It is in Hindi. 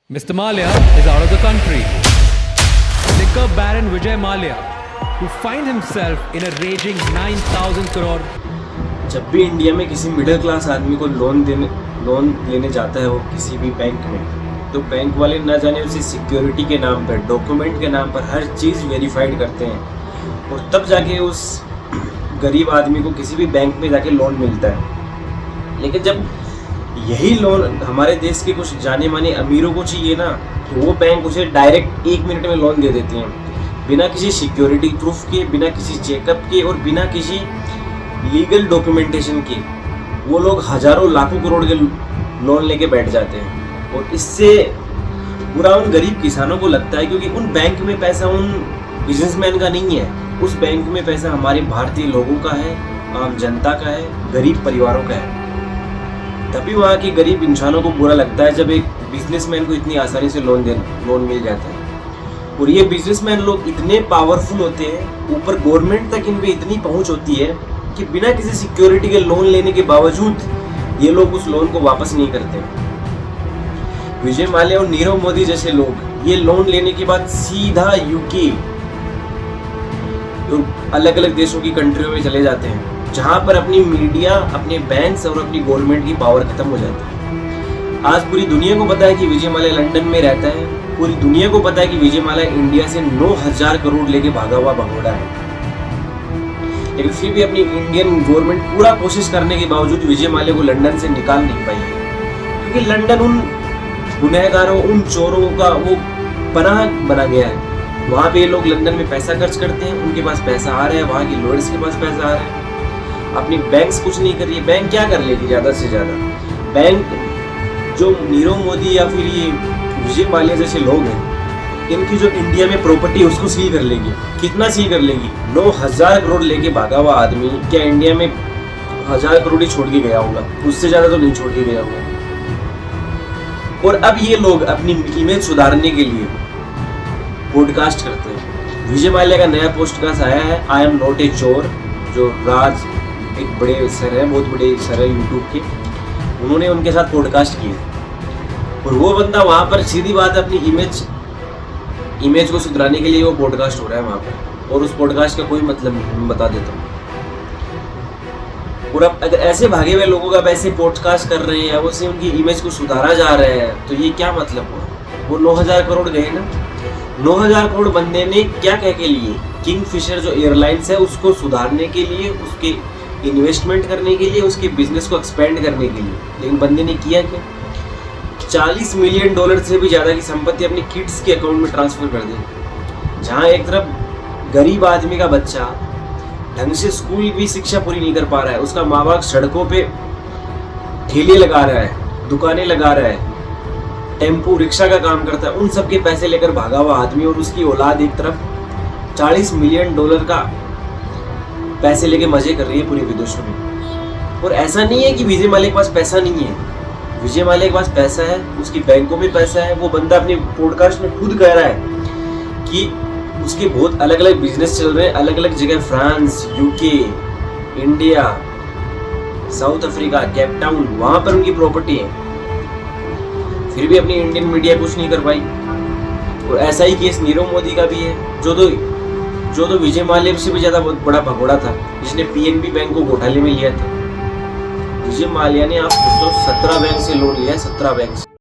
Mr. Malia is out of the country. Liquor Baron Vijay Malia, who finds himself in a raging 9,000 crore. जब भी इंडिया में किसी मिडिल क्लास आदमी को लोन लेने जाता है वो किसी भी बैंक में, तो बैंक वाले न जाने उसे सिक्योरिटी के नाम पर, डॉक्यूमेंट के नाम पर हर चीज़ वेरीफाइड करते हैं और तब जाके उस गरीब आदमी को किसी भी बैंक में जाके लोन मिलता है। लेकिन जब यही लोन हमारे देश के कुछ जाने माने अमीरों को चाहिए ना, तो वो बैंक उसे डायरेक्ट 1 मिनट में लोन दे देते हैं, बिना किसी सिक्योरिटी प्रूफ के, बिना किसी चेकअप के और बिना किसी लीगल डॉक्यूमेंटेशन के। वो लोग हजारों लाखों करोड़ के लोन लेके बैठ जाते हैं और इससे बुरा उन गरीब किसानों को लगता है, क्योंकि उन बैंक में पैसा उन बिजनेसमैन का नहीं है, उस बैंक में पैसा हमारे भारतीय लोगों का है, आम जनता का है, गरीब परिवारों का है। तभी वहाँ के गरीब इंसानों को बुरा लगता है जब एक बिजनेसमैन को इतनी आसानी से लोन मिल जाता है। और ये बिजनेसमैन लोग इतने पावरफुल होते हैं, ऊपर गवर्नमेंट तक इन पे इतनी पहुँच होती है कि बिना किसी सिक्योरिटी के लोन लेने के बावजूद ये लोग उस लोन को वापस नहीं करते। विजय माल्या और नीरव मोदी जैसे लोग ये लोन लेने के बाद सीधा यूके और अलग अलग देशों की कंट्रियों में चले जाते हैं, जहां पर अपनी मीडिया, अपने बैंक्स और अपनी गवर्नमेंट की पावर खत्म हो जाती है। आज पूरी दुनिया को पता है कि विजय माल्या लंदन में रहता है, पूरी दुनिया को पता है कि विजय माल्या इंडिया से 9,000 करोड़ लेके भागा हुआ भगोड़ा है। लेकिन फिर भी अपनी इंडियन गवर्नमेंट पूरा कोशिश करने के बावजूद विजय माल्या को लंदन से निकाल नहीं पाई है, क्योंकि लंदन उन गुनहगारों, उन चोरों का वो पनाह बना गया है। वहाँ पे ये लोग लंदन में पैसा खर्च करते हैं, उनके पास पैसा आ रहा है, वहाँ की लॉयर्स के पास पैसा आ रहा है। अपनी बैंक्स कुछ नहीं कर रही है। बैंक क्या कर लेगी ज़्यादा से ज़्यादा? बैंक जो नीरव मोदी या फिर ये विजय माल्या जैसे लोग हैं, इनकी जो इंडिया में प्रॉपर्टी है उसको सील कर लेगी। कितना सील कर लेगी? 9,000 करोड़ लेके भागा हुआ आदमी क्या इंडिया में 1,000 करोड़ ही छोड़ के गया होगा? उससे ज़्यादा तो नहीं छोड़ के गया होगा। और अब ये लोग अपनी इमेज सुधारने के लिए पॉडकास्ट करते हैं। विजय माल्या का नया पॉडकास्ट आया है, आई एम नॉट ए चोर, जो राज एक बड़े सर है, बहुत बड़े सर है यूट्यूब के, उन्होंने उनके साथ पॉडकास्ट किए और वो बंदा वहाँ पर सीधी बात अपनी इमेज को सुधराने के लिए वो पॉडकास्ट हो रहा है वहाँ पर, और उस पॉडकास्ट का कोई मतलब नहीं, मैं बता देता हूँ। और अब अगर ऐसे भागे हुए लोगों का वैसे पॉडकास्ट कर रहे हैं, वैसे उनकी इमेज को सुधारा जा रहा है, तो ये क्या मतलब हुआ? वो 9,000 करोड़ गए ना, 9,000 करोड़ बंदे ने क्या कह के लिए? किंगफिशर जो एयरलाइंस है उसको सुधारने के लिए, उसके इन्वेस्टमेंट करने के लिए, उसके बिजनेस को एक्सपेंड करने के लिए। लेकिन बंदे ने किया क्या? $40 मिलियन से भी ज़्यादा की संपत्ति अपने किड्स के अकाउंट में ट्रांसफ़र कर दी। जहाँ एक तरफ गरीब आदमी का बच्चा ढंग से स्कूल की शिक्षा पूरी नहीं कर पा रहा है, उसका माँ बाप सड़कों पे ठेले लगा रहा है, दुकानें लगा रहा है, टेम्पो रिक्शा का काम करता है, उन सब के पैसे लेकर भागा हुआ आदमी और उसकी औलाद एक तरफ $40 मिलियन का पैसे लेके मजे कर रही है पूरे विदेशों में। और ऐसा नहीं है कि विजय माल्या के पास पैसा नहीं है, विजय माल्या के पास पैसा है, उसकी बैंकों में पैसा है। वो बंदा अपने पॉडकास्ट में खुद कह रहा है कि उसके बहुत अलग अलग बिजनेस चल रहे हैं, अलग अलग जगह, France, UK, India, south Africa, Cape Town, वहाँ पर उनकी प्रॉपर्टी है। फिर भी अपनी इंडियन मीडिया कुछ नहीं कर पाई। और ऐसा ही केस नीरव मोदी का भी है, जो तो विजय माल्या से भी ज़्यादा बहुत बड़ा भगोड़ा था, जिसने पीएनबी बैंक को घोटाले में लिया था। विजय माल्या ने आप सोचो 17 बैंक से लोन लिया है, 17 बैंक से।